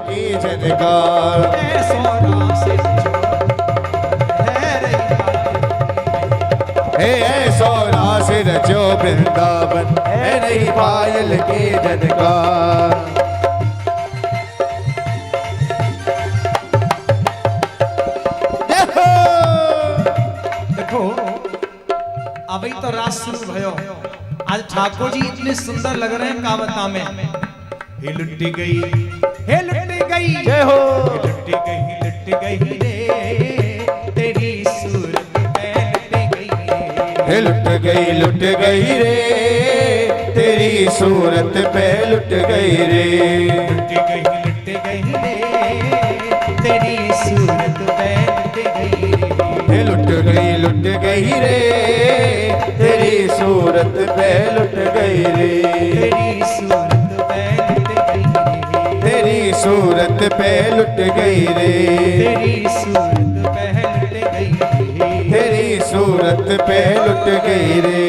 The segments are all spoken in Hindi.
की झनकार। सोना से रचो वृंदावन है नहीं पायल की झनकार। देखो अभी तो रात शुरू भयो, आज ठाकुर जी इतने सुंदर लग रहे हैं कावता में। हे लुट्टी गई, हे लुट्टी गई, जय हो। लुट्टी गई, लुट्टी गई रे तेरी सूरत पे लुट्टी गई रे। हे लुट गई रे तेरी सूरत पे लुट गई रे। लुट्टी गई, लुट्टी गई रे तेरी सूरत पे लुट्टी गई रे। हे लुट गई रे तेरी सूरत पे लुट गई रे। तेरी सूरत पे लुट गई रे। तेरी सूरत पे लुट गई रे। तेरी सूरत पे लुट गई रे। तेरी सूरत पे लुट गई रे।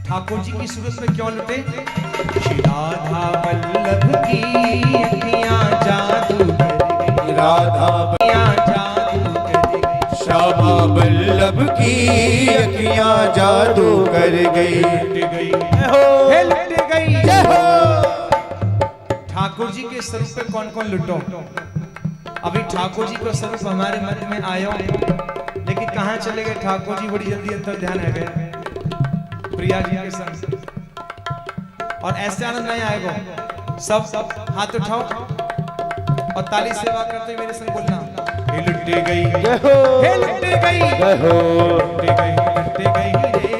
ठाकुर जी की सूरत में क्यों लुटे? श्री राधा वल्लभ की अखियां जादू कर गई। राधा जादू कर गई। श्यामा वल्लभ की अखियां जादू कर गई। लुट गई, हे लुट गई। ठाकुर जी के स्वरूप पे कौन कौन लुटो? अभी ठाकुर जी का स्वरूप हमारे मध्य में आयो, लेकिन कहाँ चले गए ठाकुर जी? बड़ी जल्दी अंतर ध्यान आ गए प्रिया जी के संग। और ऐसे आनंद नहीं आएगा। सब हाथ उठाओ और ताली सेवा करते मेरे संग बोलना, हे लुट्टी गई, हे लुट्टी गई, लुट्टी गई, लुट्टी गई रे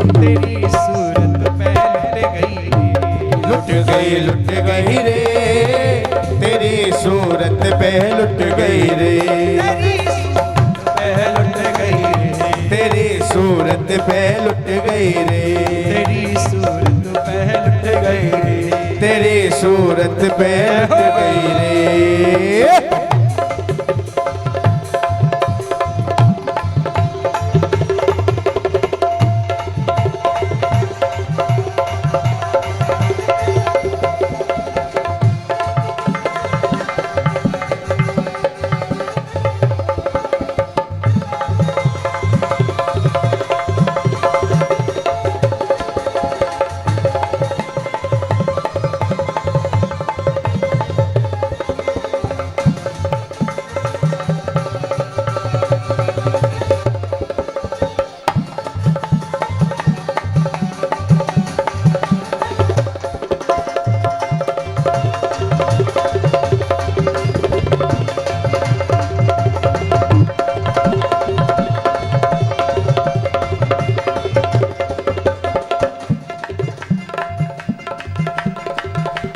तेरी सूरत पे लुट्टी गई। लुट गई रे तेरी सूरत पे लुट गई रे। तेरी सूरत पे लुट गई रे। तेरी सूरत पे लुट गई रे। तेरी सूरत पे लुट गई रे।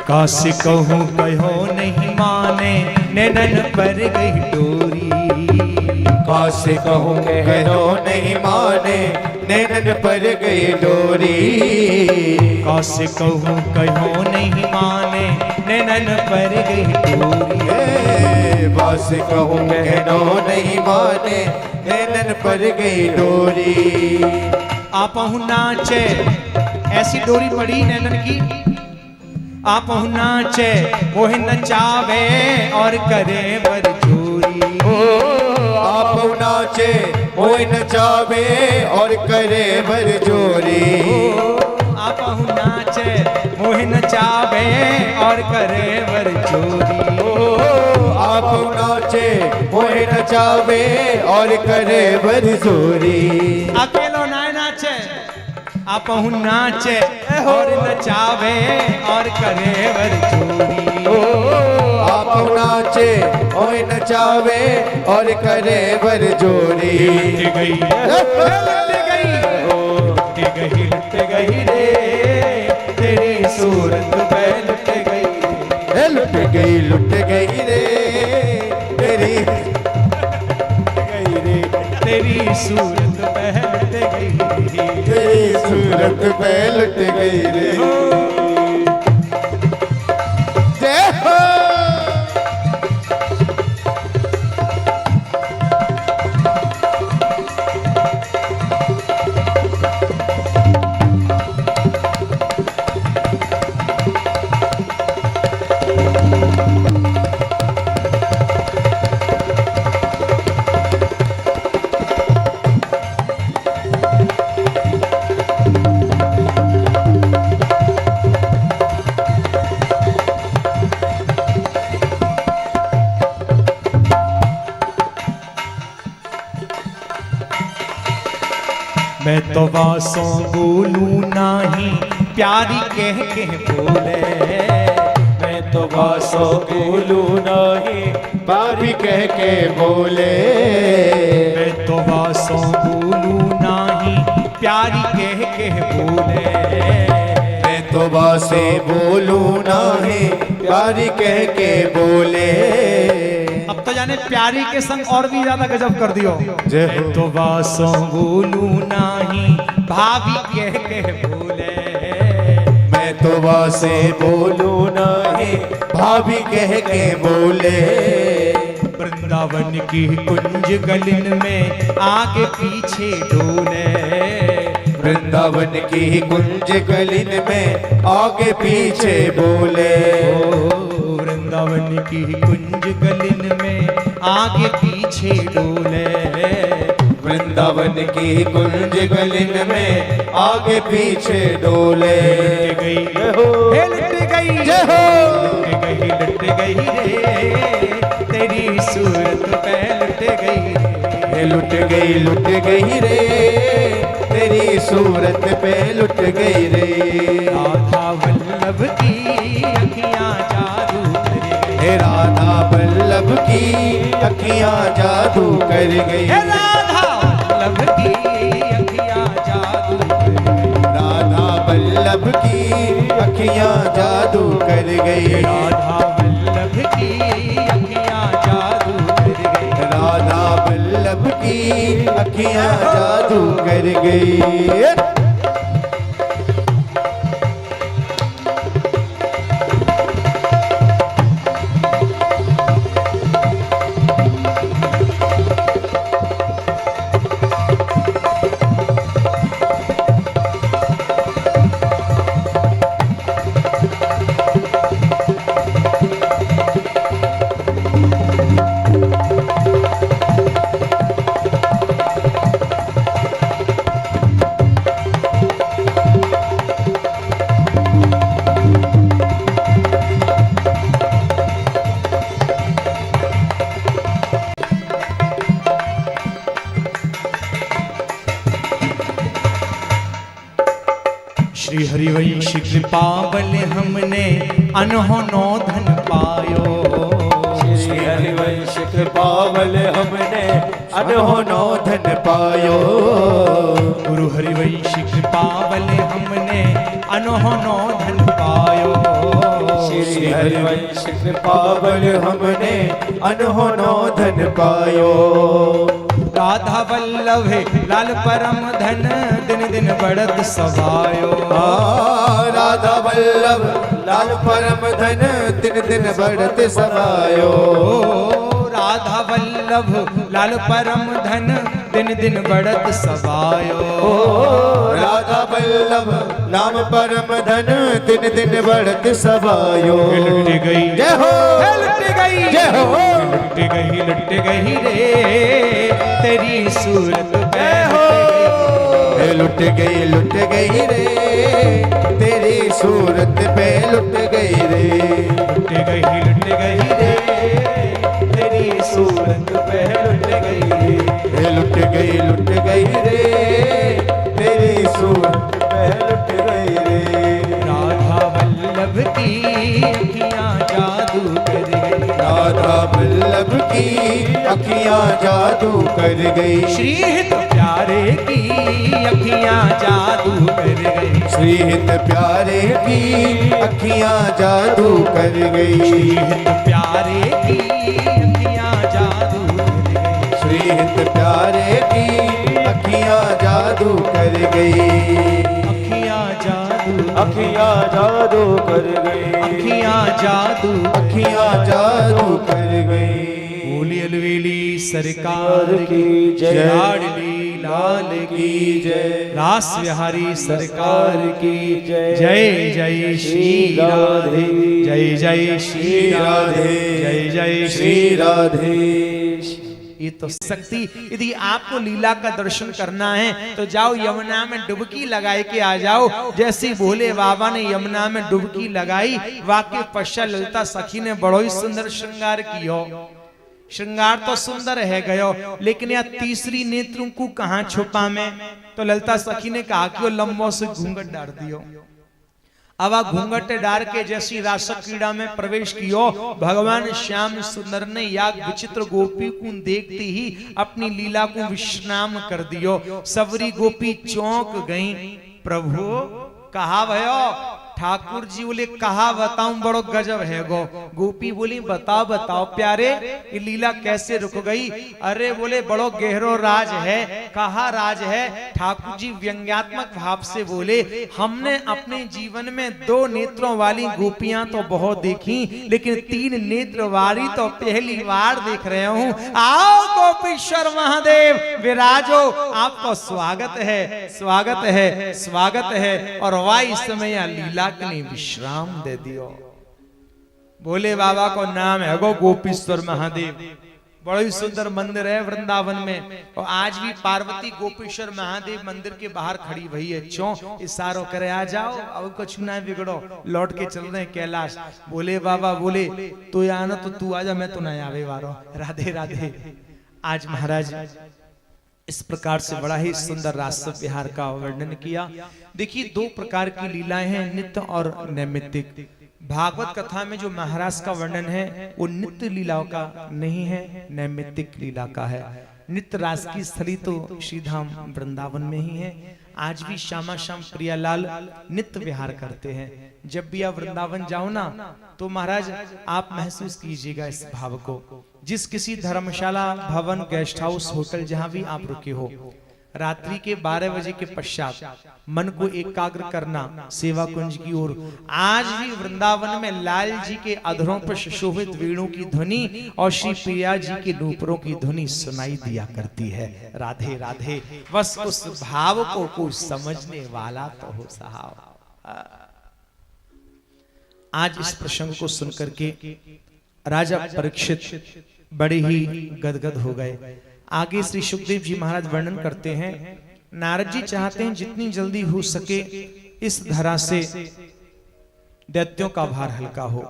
काशी कहूँ कहो नहीं माने नैनन पर गई डोरी। काशी कहूँ कहो नहीं माने नैनन पर गई डोरी। काशी कहूँ कहो नहीं माने नैनन पर गई डोरी। बास कहूँ कहो नहीं माने नैनन पर गई डोरी। आप नाचे, ऐसी डोरी पड़ी नैनन की, आप नाचे वो नचावे और करे बरजोरी। आप नाचे वो नचावे और करे बरजोरी। आप नाचे वो नचावे और करे बरजोरी। आप नाचे वो नचावे और करे बरजोरी। अकेलो ना नाचे, आप नाचे और नचावे और करे बरजोरी। आप नाचे और नचावे और करे बरजोरी। लुट गई, लुट गई, लुट गई रे तेरी गई रे तेरी सूरत पे लुट गई रे। तेरी सूरत पे लुट गई रे जय हो। मैं तो वासों बोलूं नाही प्यारी कह के बोले। मैं तो वासो बोलू नहीं पापी कह के बोले। मैं तो वासों बोलूं नाही प्यारी कह के बोले। मैं तो वासे बोलू नहीं प्यारी कह के बोले। अब तो जाने प्यारी के संग और भी ज्यादा गजब कर दियो। जय हो। मैं तो वासों बोलूं नाही भाभी कह के बोले। मैं तो वासे बोलू नहीं भाभी कह के बोले। वृंदावन की कुंज गलिन में आगे पीछे डोले। वृंदावन की कुंज गलिन में आगे पीछे बोले। वृंदावन की कुंज गलिन में आगे पीछे डोले। वृंदावन की कुंज गलिन में आगे पीछे डोले। लुट गई जय हो। हे लुट गई जय हो। लुट गई रे तेरी सूरत पे लुट गई रे। लुट गई रे तेरी सूरत पे लुट गई रे। राधा वल्लभ की अखियां जादू कर गई। हे राधा वल्लभ की अखियां जादू कर गई। हे राधा वल्लभ की अखियां जादू कर गई। राधा वल्लभ की अखियां जादू कर गई। राधा वल्लभ की अखियां जादू कर गई। राधा वल्लभ की अखियां जादू कर गई। श्री हरिवंश कृपा बल हमने अनहोनो धन पायो। श्री हरिवंश कृपा बल हमने अनहोनो धन पायो। गुरु हरिवंश कृपा बल हमने अनहोनो धन पायो। श्री हरिवंश कृपा बल हमने अनहोनो धन पायो। राधा वल्लभ लाल परम धन दिन दिन बढ़त सवायो। राधा वल्लभ लाल परम धन दिन दिन बढ़त सवायो। राधा वल्लभ लाल परम धन दिन दिन बढ़त सवायो। राधा वल्लभ नाम परम धन दिन दिन बढ़त सवायो। लुट गई जय हो। लुट गई जय हो। लुट गई रे तेरी सूरत पे हो। लुट गई रे तेरी सूरत पे लुट गई रे। लुट गई रे तेरी सूरत पे लुट गई रे। लुट गई रे तेरी सूरत पे लुट गई रे। राधा वल्लभ की अखियां जादू कर गई। राधा वल्लभ की अखियां जादू कर गई। श्री हित प्यार प्यारे की अखियां जादू कर गई, श्री हित प्यारे की अखियां जादू कर गई, श्री हित प्यारे की अखियां जादू कर गई, श्री हित प्यारे की अखियां जादू कर गई, अखियां जादू, अखियां जादू कर गई, अखियां जादू, अखियां जादू कर गई। बोली अलवेली सरकार की जय, लाडली लाल की जय, रास बिहारी सरकार की जय, जय जय श्री राधे, जय जय श्री राधे, जय जय श्री राधे। ये तो शक्ति। यदि आपको लीला का दर्शन करना है तो जाओ यमुना में डुबकी लगाए के आ जाओ। जैसे भोले बाबा ने यमुना में डुबकी लगाई, वाकई पश्चात ललिता सखी ने बड़ो ही सुंदर श्रृंगार कियो। श्रृंगार तो सुंदर है गयो, लेकिन यह तीसरी नेत्रों को कहां छुपा में? तो ललिता सखी ने कहा कि वो लंबो से घूंघट डाल दियो। अब आ घूंघट डार के जैसी रास क्रीड़ा में प्रवेश कियो, भगवान श्याम सुंदर ने या विचित्र गोपी को देखते ही अपनी लीला को विश्राम कर दियो। सबरी गोपी चौंक गई, प्रभु कहा भयो? ठाकुर जी बोले कहा बताऊं, बड़ो गजब है गो। गोपी बोली बताओ बताओ प्यारे, ये लीला कैसे रुक गई? अरे बोले बड़ो गहरो राज है। कहा राज है? ठाकुर जी व्यंग्यात्मक भाव से बोले हमने अपने जीवन में 2 नेत्रों वाली गोपियां तो बहुत देखी, लेकिन 3 नेत्र वाली तो पहली बार देख रहे हूं। आओ गोपीश्वर महादेव विराजो, आपको स्वागत है, स्वागत है, स्वागत है। और वह इस समय लीला के लिए विश्राम दे दियो। भोले बाबा को नाम है गो गोपीश्वर महादेव। बड़ा ही सुंदर मंदिर है वृंदावन में, और आज भी पार्वती गोपीश्वर महादेव मंदिर के बाहर खड़ी हुई है। चौं इशारों करे आ जाओ, अब कुछ ना बिगड़ो, लौट के चल रहे हैं कैलाश। भोले बाबा बोले तू आना तो तू आजा, मैं तो ना आवे वारो। राधे राधे। आज महाराज इस प्रकार से बड़ा ही सुंदर रास विहार का वर्णन किया। देखिए 2 प्रकार की लीलाएं हैं, नित्य और नैमित्तिक। भागवत कथा में जो महाराज का वर्णन है वो नित्य लीलाओं का नहीं है, नैमित्तिक लीला का है। नित्य रास की स्थली तो श्रीधाम वृंदावन में ही है। आज भी श्यामा श्याम प्रियालाल नित्य विहार करते हैं। जब भी आप वृंदावन जाओ ना तो महाराज आप महसूस कीजिएगा इस भाव को। जिस किसी धर्मशाला, भवन, गेस्ट हाउस, होटल जहां भी आप रुके हो, रात्रि के 12 बजे के पश्चात मन को एकाग्र करना सेवा कुंज की ओर। आज भी वृंदावन में लाल जी के अधरों पर सुशोभित वीणों की ध्वनि और श्री प्रिया जी के नूपुरों की ध्वनि सुनाई दिया करती है। राधे राधे। बस उस भाव को कोई समझने वाला तो हो साहब। आज इस प्रसंग को सुनकर के राजा परीक्षित बड़े ही गदगद हो गए। आगे श्री सुखदेव जी महाराज वर्णन करते हैं, नारद जी चाहते हैं जितनी जल्दी हो सके इस धरा से दैत्यों का भार हल्का हो।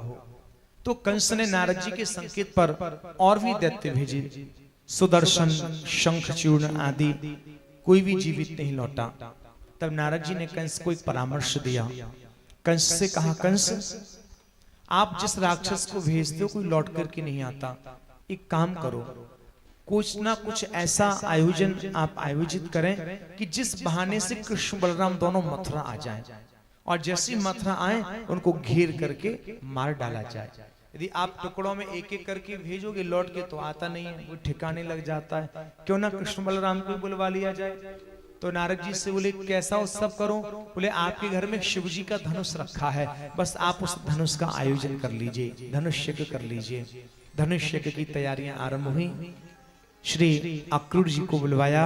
तो कंस ने नारद जी के संकेत पर और भी दैत्य भेजे। सुदर्शन, शंखचूर्ण आदि, कोई भी जीवित नहीं लौटा। तब नारद जी ने कंस को एक परामर्श दिया। कंस से कहा, कंस आप जिस राक्षस को भेजते हो कोई लौट करके नहीं आता। एक काम करो, कुछ ना कुछ ऐसा आयोजन आप आयोजित करें कि जिस बहाने से कृष्ण बलराम दोनों मथुरा आ जाएं, और जैसी मथुरा आए उनको घेर करके मार डाला जाए। यदि आप टुकड़ों में एक एक करके भेजोगे लौट के तो आता नहीं है, वो ठिकाने लग जाता है। क्यों ना कृष्ण बलराम को बुलवा लिया जाए। तो नारद जी से बोले कैसा उत्सव करूं? बोले आपके घर में शिव जी का धनुष रखा है, बस आप उस धनुष का आयोजन कर लीजिए, धनुष यज्ञ कर लीजिए। धनुष यज्ञ की तैयारियां आरंभ हुई। श्री अक्रूर जी को बुलवाया।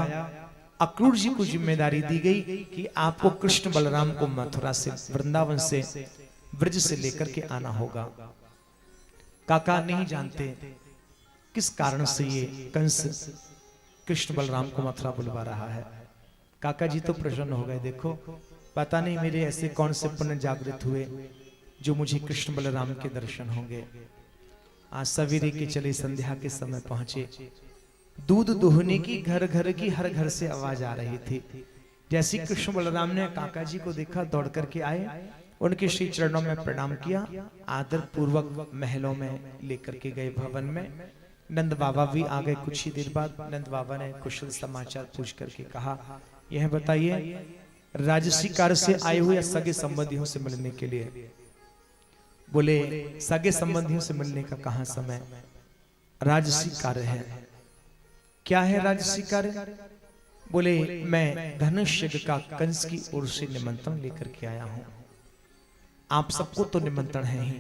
अक्रूर जी को जिम्मेदारी दी गई कि आपको कृष्ण बलराम को मथुरा से, वृंदावन से, ब्रज से लेकर के आना होगा। काका नहीं जानते किस कारण से ये कंस कृष्ण बलराम को मथुरा बुलवा रहा है। काका जी तो प्रसन्न हो गए, देखो पता नहीं मेरे ऐसे कौन से पुण्य जागृत हुए जो मुझे कृष्ण बलराम के दर्शन होंगे। आज सवेरे के चले संध्या के समय पहुंचे। दूध दुहने की घर घर की हर घर से आवाज आ रही थी। जैसे कृष्ण बलराम ने काका जी को देखा दौड़ करके आए, उनके श्री चरणों में प्रणाम किया, आदर पूर्वक महलों में लेकर के गए भवन में। नंद बाबा भी आ गए। कुछ ही देर बाद नंद बाबा ने कुशल समाचार पूछ करके कहा, यह बताइए राजसी कार्य से आए हुए या सगे संबंधियों से मिलने के लिए? बोले सगे संबंधियों से मिलने का कहां समय, राजसी कार्य है। क्या है राजसी कार्य? बोले मैं धनुष यज्ञ का कंस की ओर से निमंत्रण लेकर के आया हूं। आप सबको तो निमंत्रण है ही,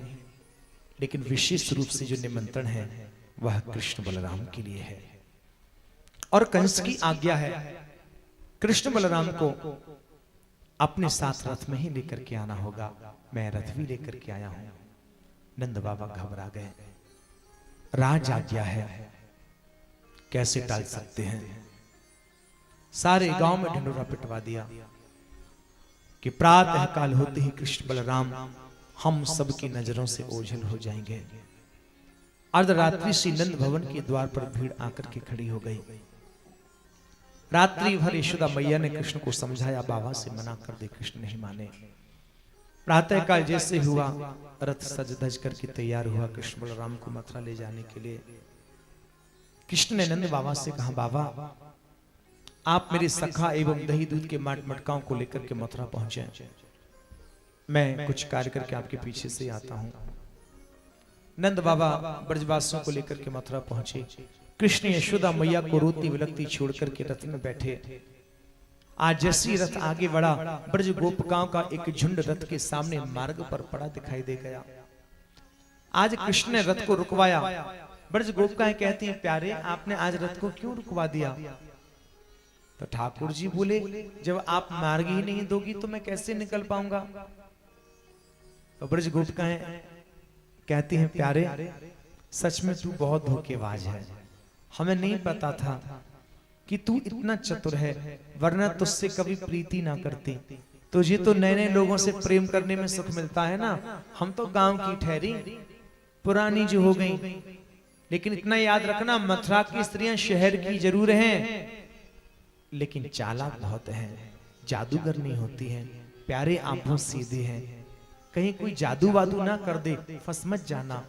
लेकिन विशेष रूप से जो निमंत्रण है वह कृष्ण बलराम के लिए है। और कंस की आज्ञा है कृष्ण बलराम को अपने साथ रथ में ही लेकर के आना होगा। मैं रथ भी लेकर के आया हूं। नंद बाबा घबरा गए। राज आज्ञा है, कैसे टाल सकते हैं? सारे गांव में ढिंढोरा पिटवा दिया कि प्रातः काल होते ही कृष्ण बलराम हम सबकी नजरों से ओझल हो जाएंगे। अर्धरात्रि से नंद भवन के द्वार पर भीड़ आकर के खड़ी हो गई। रात्रि भर यशोदा मैया ने कृष्ण को समझाया, बाबा से मना कर दे, कृष्ण नहीं माने। प्रातः काल जैसे हुआ, रथ सज धज करके तैयार हुआ कृष्ण बलराम को मथुरा ले जाने के लिए। कृष्ण ने नंद बाबा से कहा, बाबा आप मेरे सखा एवं दही दूध के मटकाओं को लेकर के मथुरा पहुंचे, मैं कुछ कार्य करके आपके पीछे से आता हूं। नंद बाबा ब्रजवासियों को लेकर के मथुरा पहुंचे। कृष्ण यशोदा मैया को रोती विलकती छोड़ करके रथ में बैठे। आज जैसी रथ आगे बढ़ा, ब्रज गोपिकाओं का एक झुंड रथ के सामने मार्ग पर पड़ा दिखाई दे गया। आज कृष्ण ने रथ को रुकवाया। ब्रज गोपिकाएं कहती हैं, प्यारे आपने आज रथ को क्यों रुकवा दिया? तो ठाकुर जी बोले, जब आप मार्ग ही नहीं दोगी तो मैं कैसे निकल पाऊंगा? तो ब्रज गोपिकाएं कहती हैं, प्यारे सच में तू बहुत धोखेबाज है। हमें नहीं पता था कि तू इतना चतुर है, वरना तुझसे कभी प्रीति ना करती। तुझे तो नए नए लोगों से प्रेम करने में सुख मिलता है ना। हम तो गांव की ठहरी, पुरानी जो हो गई। लेकिन इतना याद रखना, मथुरा की स्त्रियां शहर की जरूर हैं, लेकिन चालाक बहुत हैं, जादूगर नहीं होती हैं। प्यारे आप बहुत सीधे हैं, कहीं कोई जादू वादू ना कर दे, फंस मत जाना।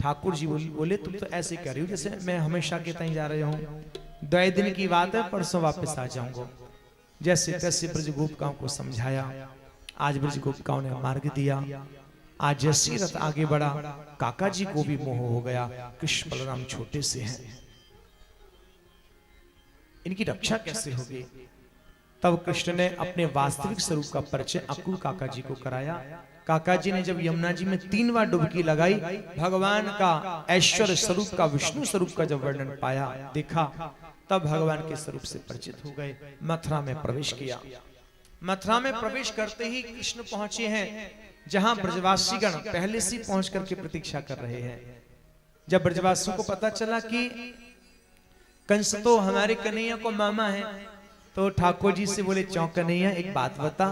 ठाकुर जी बोले, तुम तो ऐसे कह रही हो जैसे मैं हमेशा के तय जा रहे हूँ। 2 दिन की बात है, परसों वापस आ जाऊंगा। जैसे तैसे ब्रज गोपिकाओं को समझाया। आज ब्रज गोपिकाओं ने मार्ग दिया। आज जैसी रथ आगे बढ़ा, काका जी को भी मोह हो गया, कृष्ण बलराम छोटे से हैं, इनकी रक्षा कैसे होगी? तब कृष्ण ने अपने वास्तविक स्वरूप का परिचय अक्कू काका जी को कराया। काका जी ने जब यमुना जी में 3 बार डुबकी लगाई, भगवान का ऐश्वर्य स्वरूप का, विष्णु स्वरूप का जब वर्णन पाया, देखा, तब भगवान के स्वरूप से परिचित हो गए। मथुरा में प्रवेश किया। मथुरा में प्रवेश करते ही कृष्ण पहुंचे हैं जहां ब्रजवासीगण पहले से पहुंच करके प्रतीक्षा कर रहे हैं। जब ब्रजवासियों को पता चला कि कंस तो हमारे कन्हैया को मामा है, तो ठाकुर जी से बोले, चौं कन्हैया एक बात बता,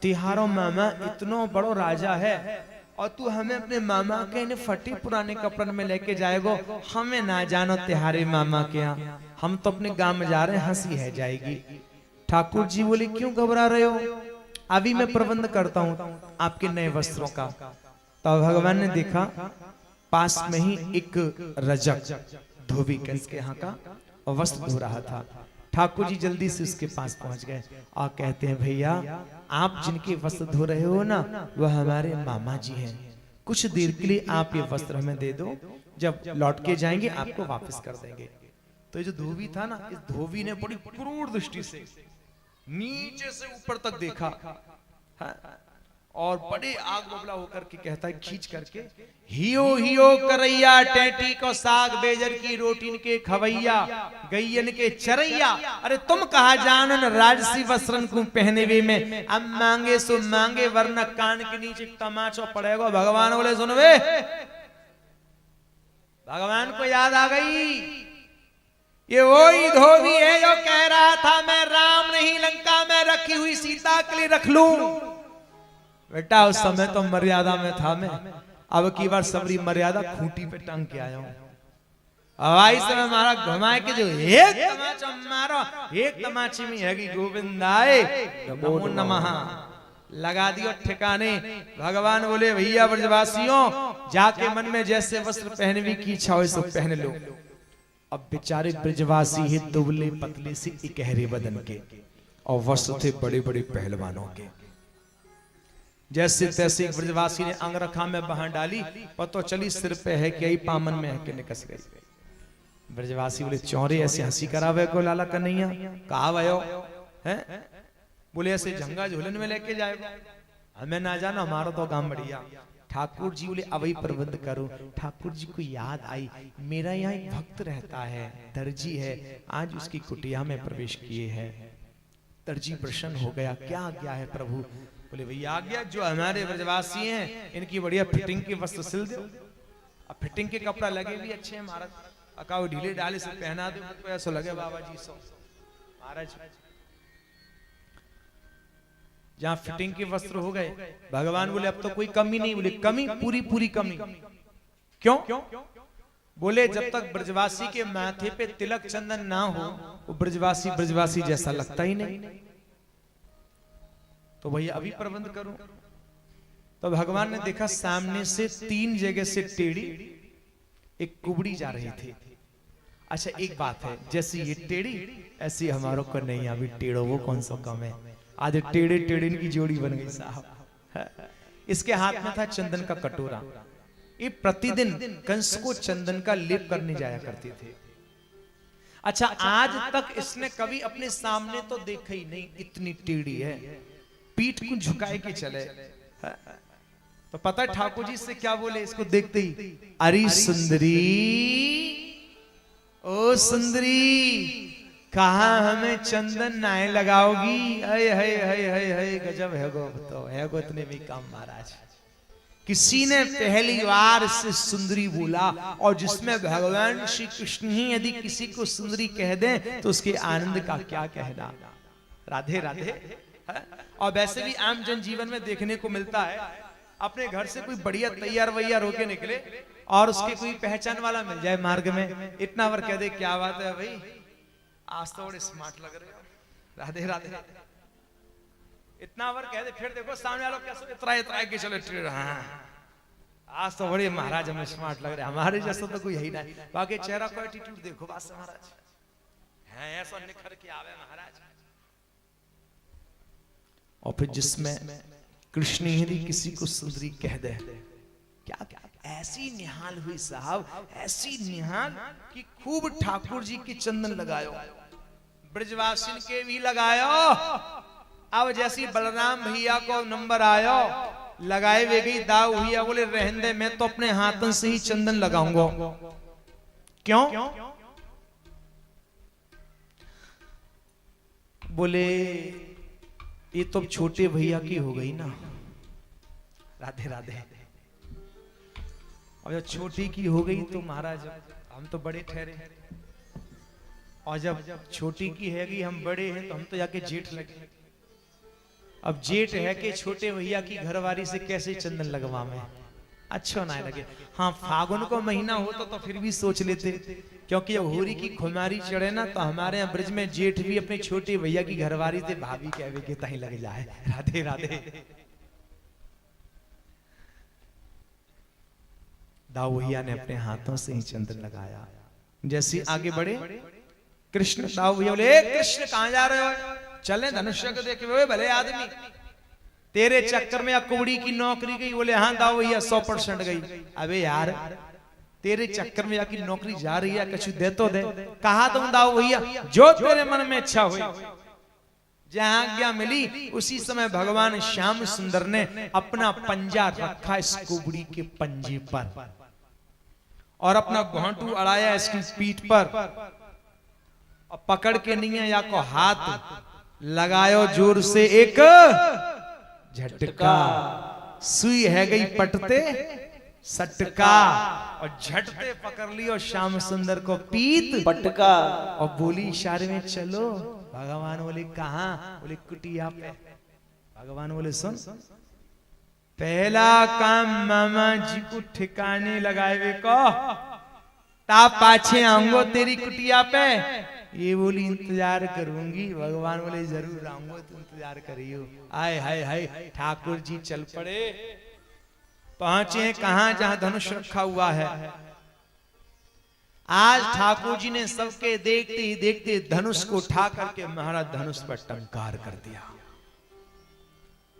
तिहारो मामा इतना बड़ो राजा है और तू हमें अपने मामा के इन फटे पुराने कपड़न में लेके जाएगो? हमें ना जानो तिहारे मामा के यहाँ, हम तो अपने गांव में जा रहे हैं, हंसी है जाएगी। ठाकुर जी बोले, क्यों घबरा रहे हो? अभी मैं प्रबंध करता हूँ आपके नए वस्त्रों का। तो भगवान ने देखा पास में ही एक रजक धोबी कंस के यहाँ का वस्त्र धो रहा था। ठाकुर जी जल्दी से उसके पास पहुंच गए और कहते हैं, भैया आप जिनके वस्त्र धो रहे हो ना, वह हमारे मामा जी हैं। कुछ देर के लिए आप ये वस्त्र हमें दे दो, जब लौट के जाएंगे आपको वापस कर देंगे। तो ये जो धोबी था ना, इस धोबी ने बड़ी क्रूर दृष्टि से नीचे से ऊपर तक देखा, और बड़े आग बबला होकर के कहता है, खींच करके, हियो हियो करैया, टेटी को साग बेजर की रोटी के खवैया, गैयन के चरैया। अरे तुम कहा जानन राजसी वस्त्रन को पहने हुए में, अब मांगे सो मांगे, वरना कान के नीचे तमाचो पड़ेगा। भगवान बोले, सुनो वे, भगवान को याद आ गई, ये वही धोबी है जो कह रहा था मैं राम नहीं लंका में रखी हुई सीता के लिए रख लूं। बेटा उस समय तो मर्यादा में था मैं, अब की बार सबरी मर्यादा खूंटी पे टांग के आया हूं। हवाई समय मारा घुमाए के जो एक तमाचा मारो, एक तमाचे में है कि गोविंदाए नमो नमः लगा दियो ठिकाने। भगवान बोले, भैया ब्रजवासियों, जाके मन में जैसे वस्त्र पहनने की इच्छा हो सो पहन लो। अब बेचारे ब्रजवासी ही दुबले पतले से इकहरे बदन के और वस्त्र थे बड़े बड़े पहलवानों के। जैसे तैसे एक ब्रजवासी ने अंगरखा में बांह डाली, पतो चली सिर पे है कि यही पामन में है कि निकस गई। ब्रजवासी बोले चौरे ऐसे हंसी करावे को लाला कन्हैया कहा भयो है? बोले ऐसे झंगा झोलन में लेके जाएगा, हमें ना जाना, हमारा तो काम बढ़िया। ठाकुर जी बोले अवई प्रबंध करो। ठाकुर जी को याद आई मेरा यहाँ एक भक्त रहता है, दर्जी है, आज उसकी कुटिया में प्रवेश किए हैं। दर्जी प्रसन्न हो गया, क्या आज्ञा है प्रभु? बोले भैया आज्ञा जो हमारे ब्रजवासी हैं इनकी बढ़िया फिटिंग के वस्त्र सिल दो। अब फिटिंग के कपड़ा लगे भी अच्छे हैं महाराज, अकाउ ढीले डाले से पहना दो तो ऐसा लगे बाबा जी सो महाराज। जहां फिटिंग के वस्त्र हो गए, भगवान बोले अब तो कोई कमी नहीं। बोले कमी पूरी पूरी कमी क्यों? बोले जब तक ब्रजवासी के माथे पे तिलक चंदन ना हो वो ब्रजवासी ब्रजवासी जैसा लगता ही नहीं। तो भैया अभी प्रबंध करूं। तो भगवान ने देखा सामने से 3 जगह से टेढ़ी एक कुबड़ी जा रही थी। अच्छा एक बात है, जैसे ये टेढ़ी ऐसी हमारों को नहीं, अभी टेढ़ो वो कौन सा कम है। आज टेढ़े टेढ़े की जोड़ी बन गई साहब। इसके हाथ में था चंदन का कटोरा। ये प्रतिदिन कंस को चंदन का लेप करने जाया करते थे। अच्छा आज तक इसने कभी अपने सामने तो देखा ही नहीं, इतनी टेढ़ी है, पीठ को झुकाए के चले। तो पता है ठाकुर जी से क्या बोले इसको देखते ही, अरे सुंदरी, ओ सुंदरी कहा हमें चंदन नाय लगाओगी? हाय हाय हाय हाय हाय गजब है गो, तो है गो इतने भी काम महाराज। किसी ने पहली बार से सुंदरी बोला, और जिसमें भगवान श्री कृष्ण ही यदि किसी को सुंदरी कह दें तो उसके आनंद का क्या कहना। राधे राधे। और वैसे भी आम जन जीवन में देखने को मिलता है, अपने घर से कोई बढ़िया तैयार वैयार होके निकले और उसके कोई पहचान वाला मिल जाए मार्ग में, इतना बार कह दे क्या बात है भाई आज तो बड़े स्मार्ट लग रहे हो, राधे राधे, इतना बार कह दे, फिर देखो सामने वालों कैसे इतरा इतरा के चले, हाँ आज तो बड़े महाराज हमें स्मार्ट लग रहे हैं, हमारे जैसा तो कोई है ही नहीं। बाकी चेहरा को एटीट्यूड देखो बस महाराज है ऐसा निखर के आवे महाराज। और फिर जिसमें कृष्ण यदि किसी को सुंदरी कह दे, क्या क्या ऐसी निहाल हुई साहब, ऐसी निहाल कि खूब ठाकुर जी की चंदन लगायो, ब्रजवासिन के भी लगायो। अब जैसी बलराम भैया को नंबर आयो, लगाए वे गई दाऊ भैया बोले रहने दे, मैं तो अपने हाथों से ही चंदन लगाऊंगा। क्यों? बोले ये तो छोटे भैया की हो गई ना, राधे राधे। और जब छोटी की हो गई तो महाराज हम तो बड़े ठहरे, और जब छोटी की है कि हम बड़े हैं तो हम तो जाके जेठ लगे। अब जेठ है कि छोटे भैया की घरवाली से कैसे चंदन लगवा में, अच्छा ना लगे। हाँ फागुन को महीना होता तो फिर भी सोच लेते, क्योंकि जब होरी की खुमारी चढ़े ना तो हमारे यहाँ ब्रज में जेठ भी अपने छोटे भैया की घरवाली से भाभी कहवे के तही लग जाए, राधे राधे। दाऊ भैया ने अपने हाथों से ही चंदन लगाया। जैसे आगे बढ़े कृष्ण, दाऊ भैया बोले कृष्ण कहां जा रहे हो? चले धनुष्य को देखे हुए भले आदमी, तेरे चक्कर में कुबड़ी की नौकरी गई। बोले हाँ दाऊ भैया 100% गई। अबे यार तेरे चक्कर में जाकी नौकरी जा रही है, कुछ दे तो दे। कहा तुम दाऊ भैया जो तेरे मन में इच्छा हुई। जहां आज्ञा मिली उसी समय भगवान श्याम सुंदर ने अपना पंजा रखा इस कुबड़ी के पंजे पर और अपना घोंटू अड़ाया इसकी पीठ पर और पकड़ के निया को हाथ लगायो जोर से, एक झटका, सुई है गई पटते सटका, और झटते पकड़ लियो श्याम सुंदर को पीत पटका, और बोली इशारे में चलो। भगवान बोले कहां? बोले कुटिया पे। भगवान बोले सुन, पहला काम मामा जी को ठिकाने लगाए को, ता पाछे आऊंगो तेरी कुटिया पे। ये बोली इंतजार करूंगी। भगवान बोले जरूर आऊंगो, तू इंतजार करियो। आए हाय हाय ठाकुर जी चल पड़े, पहुंचे कहां? जहां धनुष रखा हुआ है। आज ठाकुर जी ने सबके देखते ही देखते धनुष को उठा करके महाराज धनुष पर टंकार कर दिया।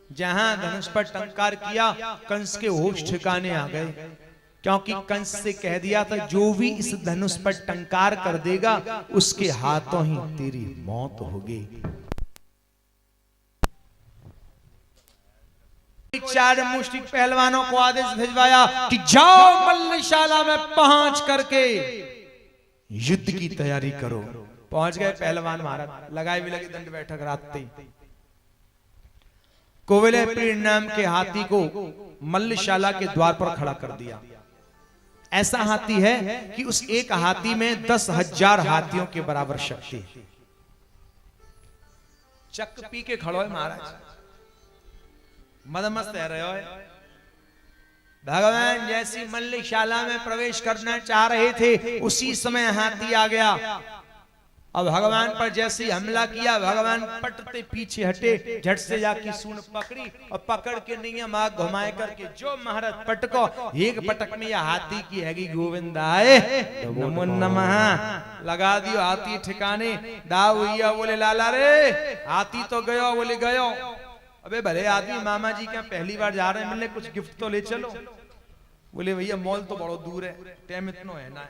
जहां धनुष पर टंकार किया कंस के होश ठिकाने आ गए, क्योंकि कंस से कह दिया था जो भी इस धनुष पर टंकार कर देगा उसके हाथों ही तेरी मौत होगी। 4 मुष्टिक पहलवानों को आदेश भिजवाया कि जाओ मल्लशाला में पहुंच करके युद्ध की तैयारी करो। पहुंच गए पहलवान महाराज, लगाए भी लगे दंड बैठक रात। कोविले प्रीण नाम के हाथी को मल्लशाला के द्वार पर खड़ा कर दिया। ऐसा हाथी है कि उस एक हाथी में 10,000 हाथियों के बराबर शक्ति। चक पी के खड़ो है महाराज, मदमस्त रह रहे हो। भगवान जैसी मल्लशाला में प्रवेश करना चाह रहे थे, उसी समय हाथी आ गया। अब भगवान पर जैसे ही हमला किया, भगवान पटते पीछे हटे, झट से जाके सूंड पकड़ी और पकड़ के नियम आग घुमाए करके जो महाराज पटको, एक पटक में यह हाथी की हैगी गोविंदाए नमो नमः लगा दियो हाथी ठिकाने। दाऊ भैया बोले लाला रे हाथी तो गयो, बोले गयो। अबे भले आदमी मामा जी क्या पहली बार जा रहे हैं मिलने, कुछ गिफ्ट तो ले चलो। बोले भैया मॉल तो बड़ो दूर है, टाइम इतना है ना,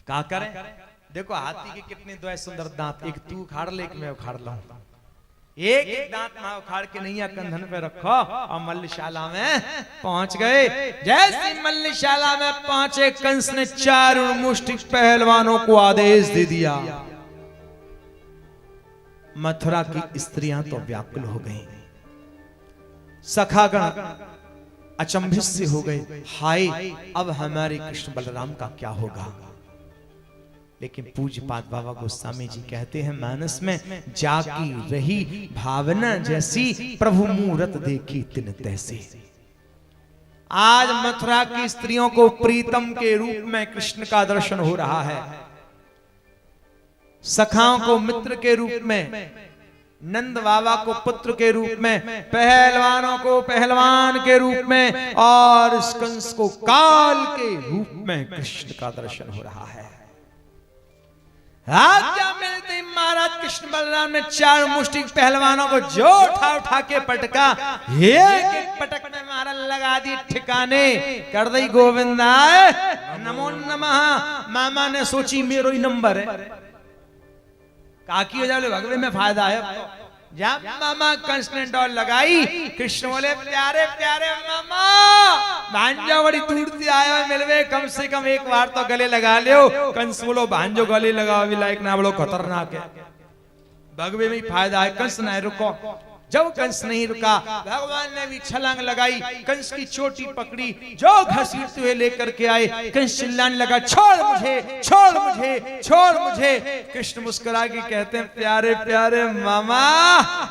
क्या करें। देखो हाथी के कितने दो सुंदर दांत, एक तू उखाड़ ले, एक मैं उखाड़ लाऊं। एक एक दांत ना उखाड़ के नैया कंधन पे रखो और मल्लशाला में पहुंच गए। जैसे मल्लशाला में पहुंचे, कंस ने 4 मुष्टिक पहलवानों को आदेश दे दिया। मथुरा की स्त्रियां तो व्याकुल हो गईं, सखागण अचंभित से हो गए, हाय अब हमारे कृष्ण बलराम का क्या होगा। लेकिन पूज्यपाद बाबा गोस्वामी जी कहते हैं मानस में जागी रही भावना जैसी, प्रभु मूरत देखी तिन तैसी। आज मथुरा की स्त्रियों को प्रीतम के रूप में कृष्ण का दर्शन हो रहा है, सखाओं को मित्र के रूप में, नंद बाबा को पुत्र के रूप में, पहलवानों को पहलवान के रूप में, और कंस को काल के रूप में कृष्ण का दर्शन हो रहा है। आज्ञा मिलते महाराज कृष्ण बलराम ने 4 मुष्टिक पहलवानों को जो उठा के पटका, एक एक पटक में महाराज लगा दी ठिकाने, कर दी गोविंदा नमो नमः। मामा ने सोची मेरो ही नंबर है, काकी हो जाए भगवे में फायदा है। जब मामा कंस ने डोल लगाई, कृष्ण बोले प्यारे प्यारे मामा भांजो बड़ी दूर से आयो मिलवे, कम से कम एक बार तो गले लगा लियो। कंस बोलो भांजो गले लगाओ भी लायक ना, बोलो खतरनाक है, भगवे में फायदा है। कंस ना रुको, जब कंस नहीं रुका भगवान ने भी छलांग लगाई, कंस की चोटी पकड़ी, जो घसीटते हुए लेकर के आए। कंस चिल्लाने लगा छोड़ मुझे छोड़ मुझे छोड़ मुझे। कृष्ण मुस्कुरा के कहते हैं प्यारे प्यारे मामा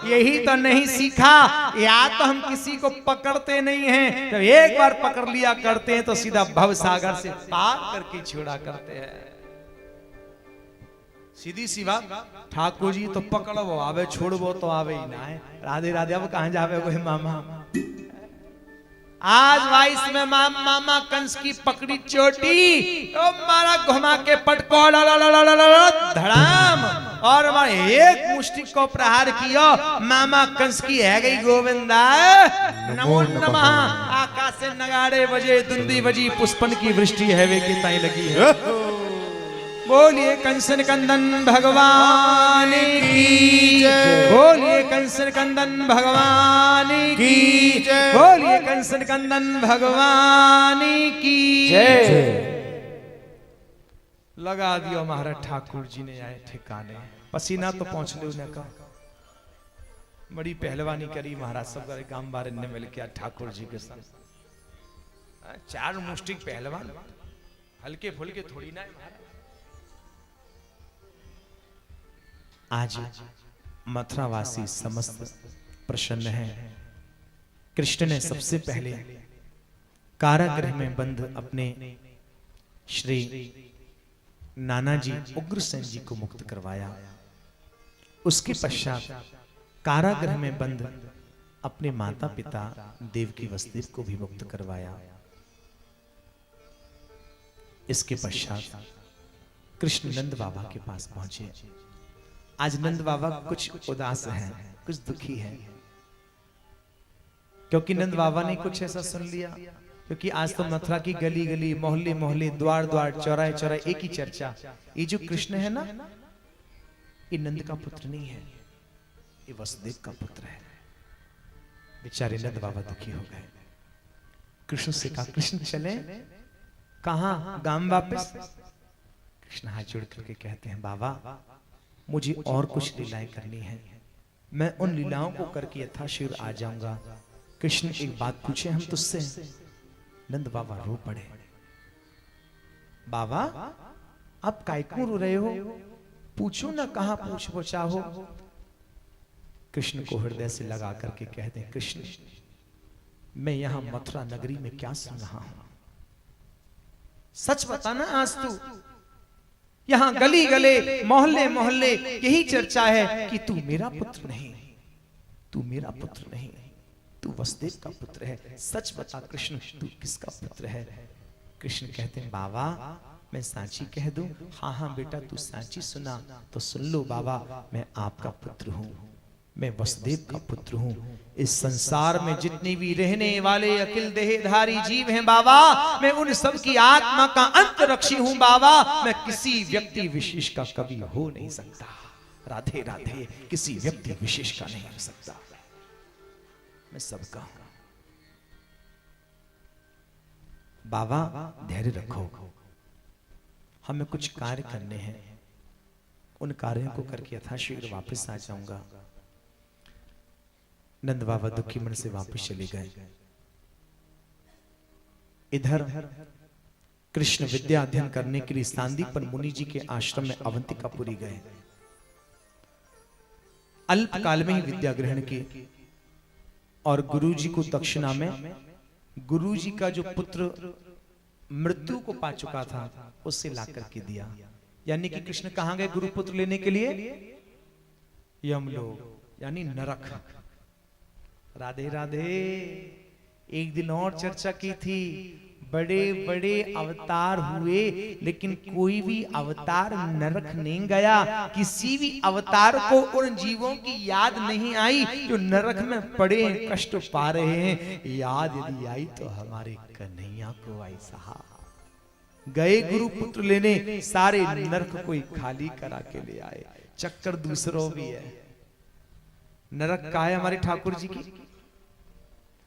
यही तो नहीं सीखा, या तो हम किसी को पकड़ते नहीं हैं, तो एक बार पकड़ लिया करते हैं तो सीधा भव सागर से पार करके छोड़ा करते हैं। सीधी सी बात, ठाकुर जी तो पकड़ो आवे, छोड़बो तो आवे ही ना है। राधे राधे, अब कहां जावे कोई मामा। आज 22 में मामा कंस की पकड़ी चोटी, तो मारा घुमा के पटको धड़ाम, और एक मुष्टिक को प्रहार किया। मामा कंस की है गई गोविंदा नमो नमः। आकाश से नगाड़े बजे, दुंदी बजी, पुष्पन की वृष्टि है वे की ताई लगी है। बोलिए कंसन कंदन भगवान की जय, बोलिए कंसन कंदन भगवान की जय, बोलिए कंसन कंदन भगवान की जय। लगा दियो महाराज ठाकुर जी ने आए ठिकाने, पसीना तो पहुंच ले उन्हें का, बड़ी पहलवानी करी महाराज। सब गांव बारे ने मिल के ठाकुर जी के साथ 4 मुष्टिक पहलवान, हल्के फुल्के थोड़ी ना है। आज मथुरावासी समस्त प्रसन्न हैं। कृष्ण ने सबसे पहले कारागृह में बंद अपने श्री नाना जी उग्रसेन जी को मुक्त करवाया। उसके पश्चात कारागृह में बंद अपने माता पिता देवकी वसुदेव को भी मुक्त करवाया। इसके पश्चात कृष्ण नंद बाबा के पास पहुंचे। आज नंद बाबा कुछ उदास हैं, कुछ दुखी हैं, क्योंकि नंद बाबा ने कुछ ऐसा सुन लिया। क्योंकि आज तो मथुरा की गली गली, मोहल्ले मोहल्ले, द्वार द्वार, चौराहे चौराहे एक ही चर्चा, ये जो कृष्ण है ना, ये नंद का पुत्र नहीं है, ये वसुदेव का पुत्र है। बेचारे नंद बाबा दुखी हो गए। कृष्ण से कहा, कृष्ण चले कहां, गांव वापस? कृष्ण हाथ जोड़ करके कहते हैं, बाबा मुझे और कुछ लीलाएं करनी है, मैं उन लीलाओं को करके यथाशीघ्र आ जाऊंगा। कृष्ण एक बात पूछे हम तुझसे? नंद बाबा रो पड़े। बाबा आप काय क्यों रो रहे हो? पूछो ना, कहां पूछ चाहो। कृष्ण को हृदय से लगा करके कहते हैं, कृष्ण मैं यहां मथुरा नगरी में क्या सुन रहा हूं? सच बताना आज तू। यहां गली गले, मोहल्ले मोहल्ले यही चर्चा है कि तू मेरा पुत्र नहीं, तू मेरा पुत्र नहीं, तू वसुदेव का पुत्र है। सच बता कृष्ण, तू किसका पुत्र है? कृष्ण कहते हैं, बाबा मैं सांची कह दूं? हाँ हाँ बेटा, तू सांची सुना तो सुन लो बाबा, मैं आपका पुत्र हूं, मैं वसुदेव का पुत्र हूं। इस संसार में जितने भी रहने वाले अखिल देहधारी जीव हैं बाबा, मैं उन सब की आत्मा का अंतरक्षी हूं बाबा। मैं किसी व्यक्ति विशेष का कभी हो नहीं सकता। राधे राधे, किसी व्यक्ति विशेष का नहीं हो सकता, मैं सबका हूं। बाबा धैर्य रखो, हमें कुछ कार्य करने हैं, उन कार्यों को करके यथाशीघ्र वापस आ जाऊंगा। नंद बाबा दुखी मन से वापस चले गए। इधर कृष्ण विद्या अध्ययन करने के लिए सांदीपन मुनि जी के आश्रम में अवंतिकापुरी गए। अल्प काल में ही विद्या ग्रहण की और गुरु जी को दक्षिणा में गुरु जी का जो पुत्र मृत्यु को पा चुका था उससे लाकर के दिया। यानी कि कृष्ण कहां गए गुरु पुत्र लेने के लिए? यमलोक, यानी नरक। राधे राधे। एक दिन और चर्चा की थी, बड़े बड़े अवतार हुए लेकिन कोई भी अवतार नरक नहीं गया। किसी भी अवतार को उन जीवों की याद नहीं आई जो नरक में पड़े कष्ट पा रहे हैं। याद यदि आई तो हमारे कन्हैया को आई। साहब गए गुरु पुत्र लेने, सारे नरक को खाली करा के ले आए। चक्कर दूसरों भी है। नरक का है हमारे ठाकुर जी की।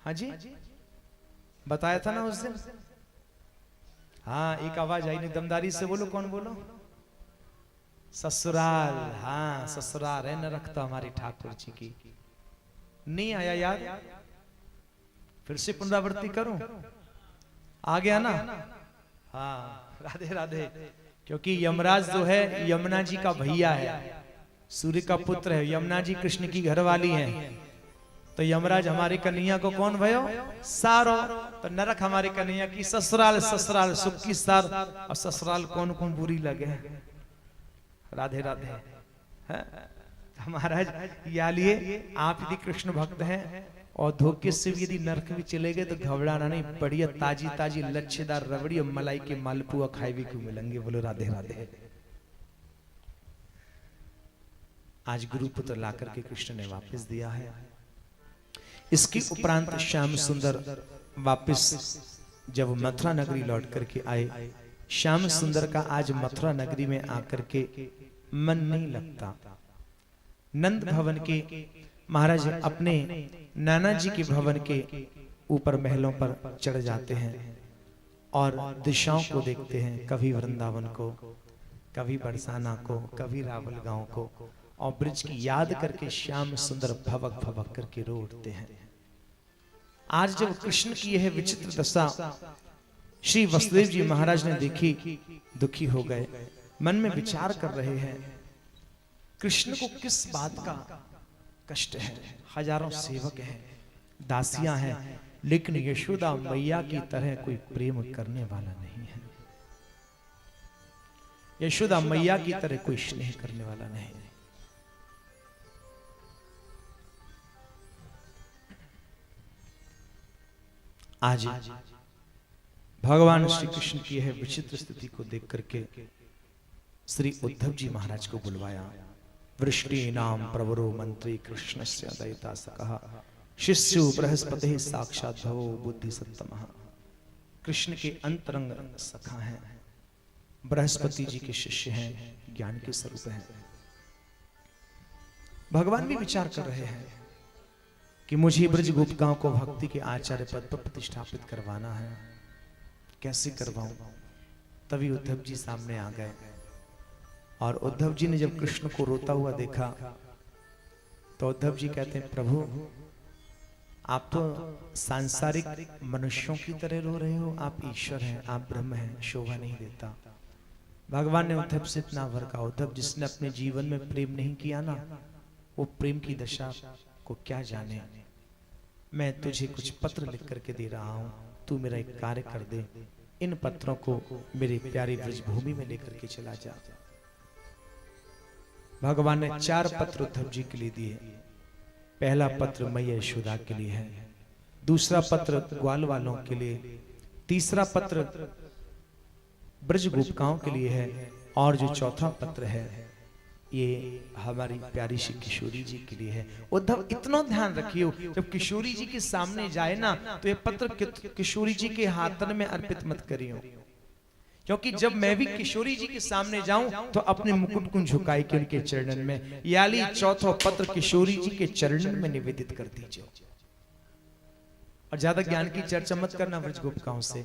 हाँ जी, बताया था ना उस दिन। हाँ, एक आवाज आई नहीं, दमदारी से बोलो, कौन बोलो? ससुराल। हाँ, ससुराल है नरक तो हमारे ठाकुर जी की। नहीं आया याद? फिर से पुनरावृत्ति करूं? आ गया ना? हाँ, राधे राधे। क्योंकि यमराज जो है यमुना जी का भैया है, सूर्य का पुत्र है। यमुना जी कृष्ण की घरवाली है, तो यमराज हमारे कन्हैया को कौन भयो? सारो। तो नरक हमारे कन्हैया की ससुराल। ससुराल सुख की सार, और ससुराल कौन कौन बुरी लगे। राधे राधे। महाराज या लिए आप यदि कृष्ण भक्त हैं और धोखे से भी यदि नरक भी चले गए तो घबराना नहीं। बढ़िया ताजी ताजी लच्छेदार रबड़ी और मलाई के मालपुआ खाए भी क्यों मिलेंगे। बोलो राधे राधे। आज गुरु पुत्र ला करके कृष्ण ने वापस दिया है। इसके उपरांत श्याम सुंदर वापस जब मथुरा नगरी लौट करके आए, श्याम सुंदर का आज मथुरा नगरी में आकर के मन नहीं लगता। नंद भवन के महाराज अपने नाना जी के भवन के ऊपर महलों पर चढ़ जाते हैं और दिशाओं को देखते हैं, कभी वृंदावन को, कभी बरसाना को, कभी रावल गांव को, और ब्रिज की याद करके श्याम सुंदर भवक भवक करके रो उठते हैं। आज जब कृष्ण की यह विचित्र दशा श्री वसुदेव जी महाराज ने देखी, दुखी हो गए, मन में विचार कर रहे हैं कृष्ण को किस बात का कष्ट है। हजारों सेवक हैं, दासियां हैं, लेकिन यशोदा मैया की तरह कोई प्रेम करने वाला नहीं है। यशोदा मैया की तरह कोई स्नेह करने वाला नहीं है। आज भगवान श्री कृष्ण की यह विचित्र स्थिति को देख करके श्री उद्धव जी महाराज को बुलवाया। वृष्टि नाम प्रवरो मंत्री कृष्णस्य दयिता सकहा शिष्यो बृहस्पति साक्षात भवो बुद्धि सत्तमः। कृष्ण के अंतरंग सखा हैं, बृहस्पति जी के शिष्य हैं, ज्ञान के स्वरूप हैं। भगवान भी विचार कर रहे हैं कि मुझे ब्रज गोपिकाओं को भक्ति के आचार्य पद पर प्रतिष्ठापित करवाना है, कैसे करवाऊं। तभी उद्धव जी सामने आ गए और उद्धव जी ने जब कृष्ण को रोता हुआ देखा तो उद्धव जी कहते हैं, प्रभु आप तो सांसारिक मनुष्यों की तरह रो रहे हो, आप ईश्वर हैं, आप ब्रह्म हैं, शोभा नहीं देता। भगवान ने उद्धव से इतना वर कहा, उद्धव जिसने अपने जीवन में प्रेम नहीं किया ना, वो प्रेम की दशा को क्या जाने। मैं तुझे कुछ पत्र लिख करके दे रहा हूं, तू मेरा एक कार्य कर दे, इन पत्रों को मेरी प्यारी ब्रजभूमि में लेकर के चला जा। भगवान ने 4 पत्र उद्धव जी के लिए दिए। पहला पत्र मैया यशोदा के लिए है, दूसरा पत्र ग्वाल वालों के लिए, तीसरा पत्र ब्रज गोपिकाओं के लिए है, और जो चौथा पत्र है ये हमारी प्यारी श्री किशोरी जी के लिए है। उद्धव इतना ध्यान रखियो, जब किशोरी जी के सामने जाए ना तो ये पत्र किशोरी जी के हाथन में अर्पित मत करियो, क्योंकि जब मैं भी किशोरी जी के सामने जाऊं तो अपने मुकुट को झुकाई के उनके चरणन में, याली चौथा पत्र किशोरी जी के चरणन में निवेदित कर दीजिए। और ज्यादा ज्ञान की चर्चा मत करना ब्रज गोपिकाओं से।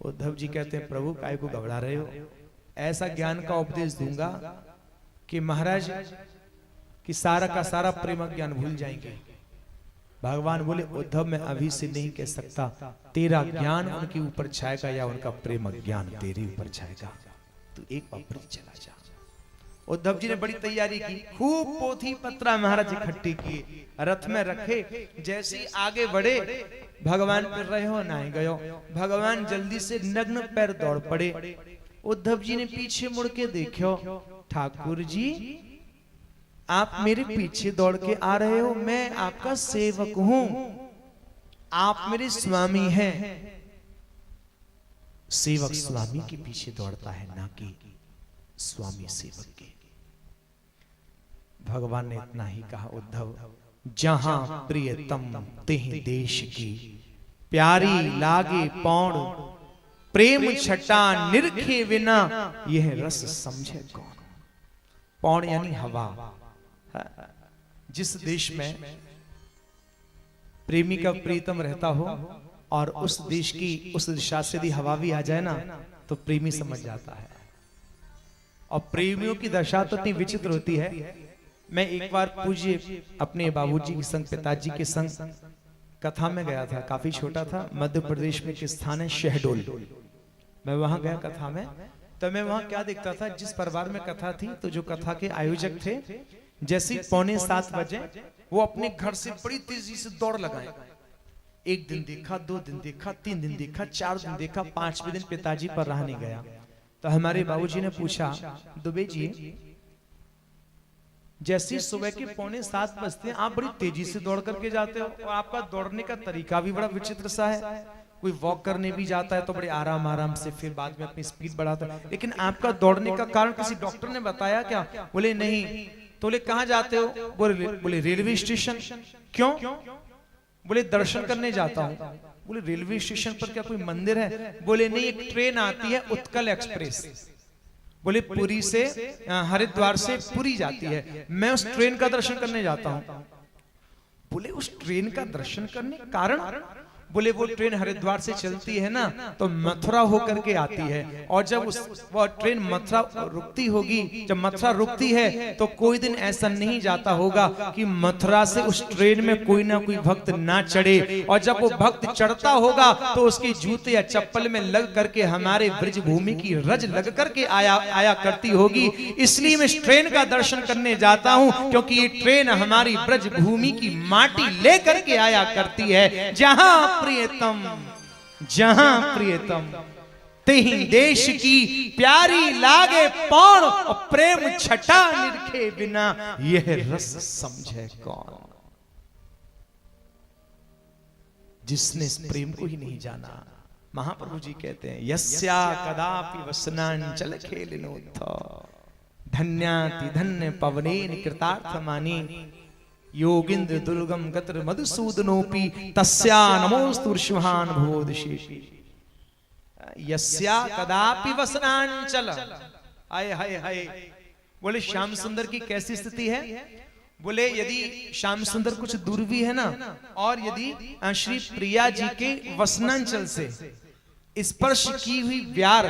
उद्धव जी कहते हैं, प्रभु काहे को घबरा रहे हो, ऐसा ज्ञान का उपदेश दूंगा कि महाराज कि सारा का सारा प्रेम ज्ञान भूल जाएंगे। भगवान बोले, उद्धव मैं अभी से नहीं कह सकता, तेरा ज्ञान उनके ऊपर छाएगा या उनका प्रेम ज्ञान तेरे ऊपर छाएगा, तू एक बार ब्रज चला जा। उद्धव जी ने बड़ी तैयारी की, खूब पोथी पत्रा महाराज इकट्ठी किए, रथ में रखे, जैसे ही आगे बढ़े भगवान फिर रहे हो ना गयो, भगवान जल्दी से नग्न पैर दौड़ पड़े। उद्धव जी ने पीछे मुड़ के देखो, ठाकुर जी आप मेरे पीछे दौड़ के आ रहे हो, मैं आपका सेवक हूं, आप मेरे स्वामी हैं। सेवक स्वामी के पीछे दौड़ता है, ना कि स्वामी सेवक के। भगवान ने इतना ही कहा, उद्धव जहां प्रियतम तेह देश की, प्यारी लागे पौड़ प्रेम छटा निरखे बिना, यह रस समझे कौन। पौड़ यानी हवा। जिस देश में प्रेमी का प्रीतम रहता हो और उस देश की उस दिशा से यदि हवा भी आ जाए ना तो प्रेमी समझ जाता है। और प्रेमियों की दशा तो इतनी विचित्र होती है। मैं एक बार पूज्य अपने बाबूजी के संग, पिताजी के संग कथा में गया था, काफी छोटा था। मध्य प्रदेश में एक स्थान है शहडोल, मैं वहां गया कथा में। तो मैं वहां क्या देखता था, जिस परिवार में कथा थी तो जो कथा के आयोजक थे, जैसे 6:45 बजे वो अपने घर से बड़ी तेजी से दौड़ लगाए। एक दिन देखा, 2 दिन देखा, 3 दिन देखा, 4 दिन देखा, 5वें दिन पिताजी पर रहा नहीं गया। तो हमारे बाबूजी ने पूछा, दुबे जी जैसे सुबह के 6:45 बजते हैं आप बड़ी तेजी से दौड़ करके जाते हो, और आपका दौड़ने का तरीका भी बड़ा विचित्र सा है। कोई वॉक करने भी जाता है तो बड़े आराम आराम से, फिर बाद में अपनी स्पीड बढ़ाता है, लेकिन आपका दौड़ने का कारण किसी डॉक्टर ने बताया क्या? बोले नहीं। तो बोले कहाँ जाते हो? बोले रेलवे स्टेशन। क्यों? बोले दर्शन करने जाता हूँ। बोले रेलवे स्टेशन पर क्या कोई मंदिर है? बोले नहीं, एक ट्रेन आती है उत्कल एक्सप्रेस, बोले पुरी से हरिद्वार से पुरी जाती है, मैं उस ट्रेन का दर्शन करने जाता हूँ। बोले उस ट्रेन का दर्शन करने कारण? बोले वो ट्रेन हरिद्वार से चलती है ना तो मथुरा होकर के आती है, और जब वो ट्रेन मथुरा रुकती होगी, जब मथुरा रुकती है तो कोई दिन ऐसा नहीं जाता होगा कि मथुरा से उस ट्रेन में कोई ना कोई भक्त ना चढ़े, और जब वो भक्त चढ़ता होगा तो उसके जूते या चप्पल में लग करके हमारे ब्रज भूमि की रज लग करके आया करती होगी। इसलिए मैं इस ट्रेन का दर्शन करने जाता हूँ, क्योंकि ये ट्रेन हमारी ब्रज भूमि की माटी ले करके आया करती है। जहां प्रियतम तेहि देश की, प्यारी लागे पौड़ और प्रेम छटा निरखे बिना, यह रस समझे कौन। जिसने इस प्रेम को ही नहीं जाना, महाप्रभु जी कहते हैं, यस्या कदापि वसनांचल खेलिनोत्थ, धन्याति धन्य पवनेन कृतार्थ मानी योगिंद्र दुर्गम गत्र मधुसूदनोपि तस्या नमोस्तु ऋषभान भोदशेपि यस्या कदापि वसनांचल। आय हाय हाय। बोले श्याम सुंदर की कैसी स्थिति है? बोले यदि श्याम सुंदर कुछ दूर भी है ना, और यदि श्री प्रिया जी के वसनांचल से स्पर्श की हुई व्यार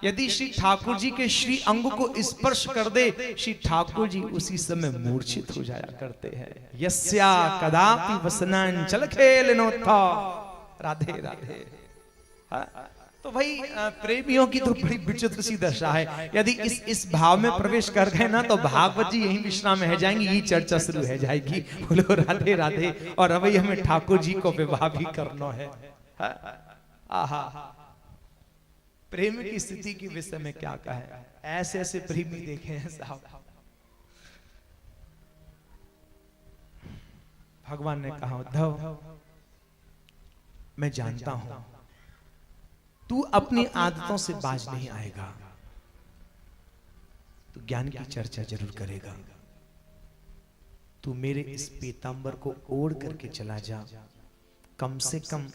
यदि श्री ठाकुर जी के श्री अंग को स्पर्श कर दे, श्री ठाकुर जी उसी समय मूर्छित हो जाया करते हैं। यस्या कदापि वसनांचल खेलनोत्था। राधे राधे। तो भाई प्रेमियों की तो बड़ी विचित्र सी दशा है। यदि इस भाव में प्रवेश कर गए ना, तो भागवत जी यहीं विश्राम में है जाएंगी, ये चर्चा शुरू है जाएगी। बोलो राधे राधे। और अभी हमें ठाकुर जी को विवाह भी करना है। आहा, प्रेम की स्थिति के विषय में क्या कहे। ऐसे ऐसे प्रेमी देखे हैं साहब। भगवान ने कहा उद्धव, मैं जानता हूं तू अपनी आदतों से बाज नहीं आएगा, तू ज्ञान की चर्चा जरूर करेगा। तू मेरे इस पीतांबर को ओढ़ करके चला जा। कम से कम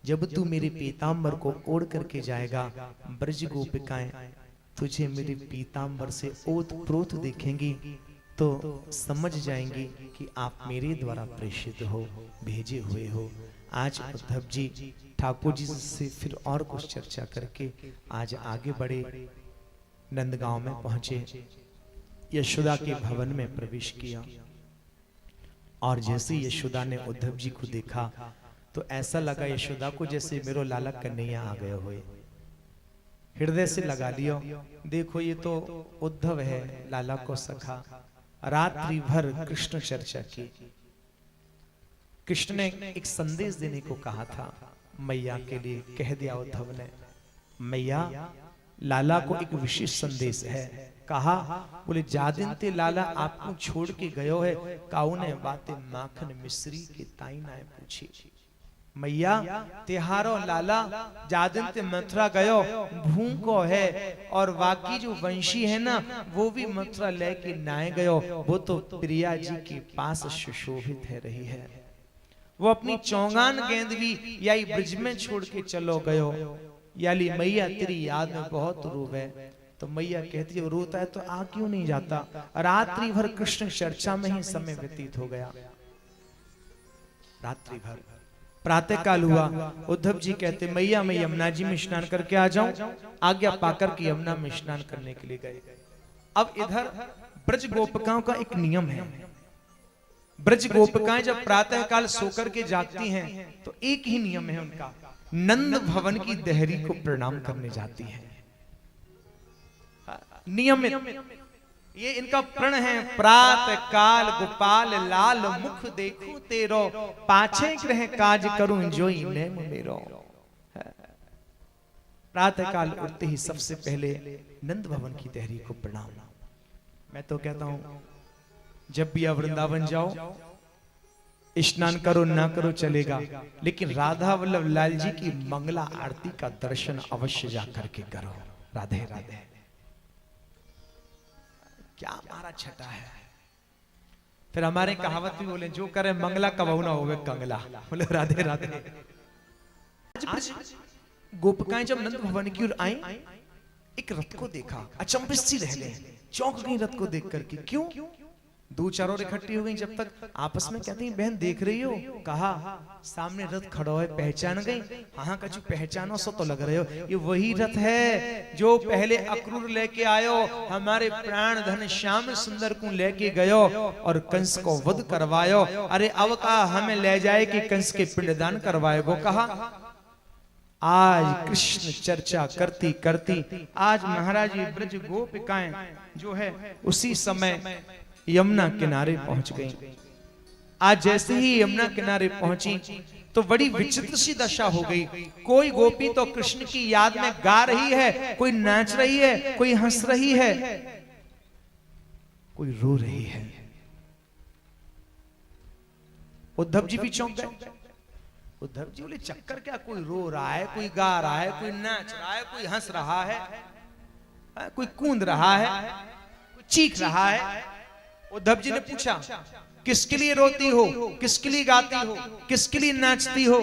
जब तू मेरे पीतांबर को ओढ़ करके जाएगा, ब्रज गोपिकाएं तुझे मेरे पीतांबर से ओत प्रोत देखेंगी तो समझ जाएंगी कि आप मेरे द्वारा प्रेषित हो, भेजे हुए हो। आज उद्धव जी ठाकुर जी से फिर और कुछ चर्चा करके आज आगे बढ़े, नंदगांव में पहुंचे, यशोदा के भवन में प्रवेश किया। और जैसे यशोदा ने उद्धव जी को देखा तो ऐसा लगा यशोदा को जैसे मेरो लाला कन्हैया आ गए हुए। हृदय से लगा लियो, देखो ये तो उद्धव है, लाला को सखा। रात्रि भर कृष्ण चर्चा की। कृष्ण ने एक संदेश देने को कहा था मैया के लिए, कह दिया उद्धव ने। मैया, लाला को एक विशेष संदेश है। कहा, बोले जादिन ते लाला आपको छोड़ के गयो है, काऊ ने बातें माखन मिश्री के ताई नाय पूछी। मैया, तिहारो लाला जादिन ते मथुरा गयो भूखो है, और बाकी जो वंशी है ना वो भी मथुरा लेके नाय गयो, वो तो प्रिया जी के पास सुशोभित है रही है। वो अपनी चौगान गेंद भी याई ब्रिज में छोड़ के चलो गयो। याली मैया तेरी याद में बहुत रोवे। तो मैया कहती है रोता है तो आ क्यों नहीं जाता। रात्रि भर कृष्ण चर्चा में ही समय व्यतीत हो गया। रात्रि भर प्रातः काल हुआ, उद्धव जी कहते मैया मैं यमुना जी में स्नान करके आ जाऊं। आज्ञा पाकर के यमुना में स्नान करने के लिए गए। अब इधर ब्रज गोपिकाओं का एक नियम है। ब्रज गोपिकाएं जब प्रातः काल सोकर के जागती हैं तो एक ही नियम है उनका, नंद भवन की देहरी को प्रणाम करने जाती हैं। नियमित ये इनका प्रण है। प्रातः काल गोपाल लाल मुख देखूं तेरो, पाछे ग्रह काज करूं जोई नेम मेरो। प्रातः काल उठते ही सबसे पहले नंद भवन की देहरी को प्रणाम। मैं तो कहता हूं जब भी आप वृंदावन जाओ, स्नान करो ना करो चलेगा, लेकिन राधा वल्लभ लाल जी की मंगला आरती का दर्शन अवश्य जाकर के करो। राधे राधे। क्या हमारा छटा है। फिर हमारे कहावत भी बोले, जो करे मंगला कबहू ना होवे कंगला। बोले राधे राधे। आज गोपिकाएं जब नंद भवन की ओर आई, एक रथ को देखा, अचंभित सी रह गए, चौंक गई रथ को देख करके। क्यों? दो चार और इकट्ठी हो गई। जब तक आपस में कहती हैं बहन देख रही हो, कहा सामने रथ खड़ा है, पहचान गई? हाँ कछु पहचानो सो तो लग रहे हो, ये वही रथ है जो पहले अक्रूर लेके आयो, हमारे प्राण धन श्याम सुंदर को लेके गयो और कंस को वध करवायो। अरे अब कहा हमें ले जाए कि कंस के पिंडदान करवाए। वो कहा आज कृष्ण चर्चा करती करती आज महाराज ब्रज गोपिकाएं जो है उसी समय यमुना किनारे पहुंच गई। आज जैसे ही यमुना किनारे पहुंची तो बड़ी विचित्र सी दशा हो गई। कोई गोपी तो कृष्ण की याद में गा रही है, कोई नाच रही है, कोई हंस रही है, कोई रो रही है। उद्धव जी भी चौंक गए। उद्धव जी बोले चक्कर क्या, कोई रो रहा है, कोई गा रहा है, कोई नाच रहा है, कोई हंस रहा है, कोई कूद रहा है, कोई चीख रहा है। उद्धव जी ने पूछा, किसके लिए रोती हो, किसके लिए गाती हो, किसके लिए नाचती हो?